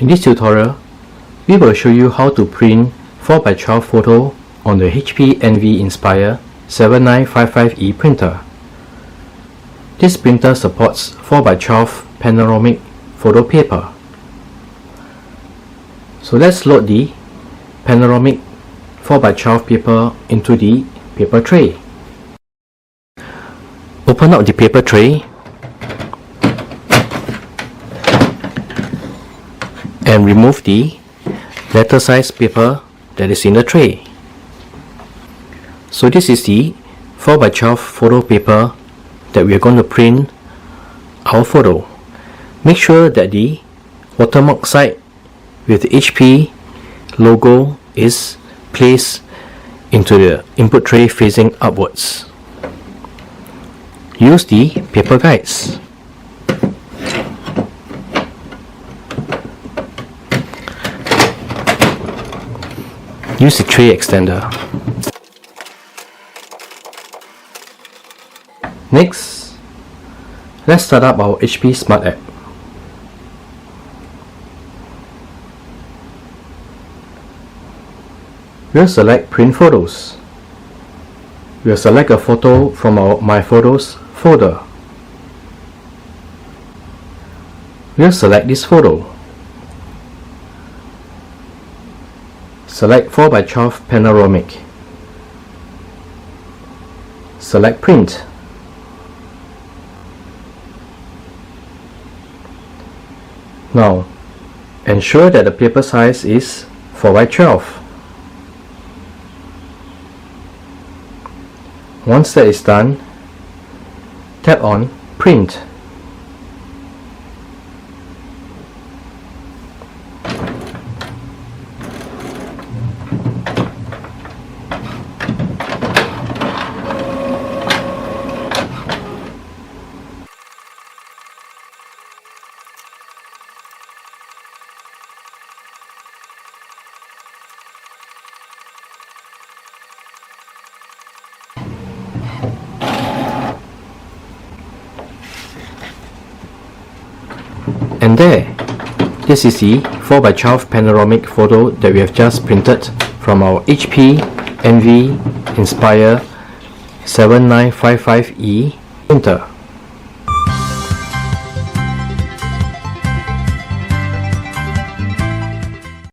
In this tutorial, we will show you how to print 4x12 photo on the HP Envy Inspire 7955E printer. This printer supports 4x12 Panoramic Photo paper. So let's load the Panoramic 4x12 paper into the paper tray. Open up the paper tray and remove the letter size paper that is in the tray. So this is the 4x12 photo paper that we are going to print our photo. Make sure that the watermark side with the HP logo is placed into the input tray facing upwards. Use the paper guides. Use the tray extender. Next, let's start up our HP Smart App. We'll select Print Photos. We'll select a photo from our My Photos folder. We'll select this photo. Select 4x12 Panoramic. Select Print. Now, ensure that the paper size is 4x12. Once that is done, tap on Print. And there, this is the 4x12 panoramic photo that we have just printed from our HP Envy Inspire 7955E printer.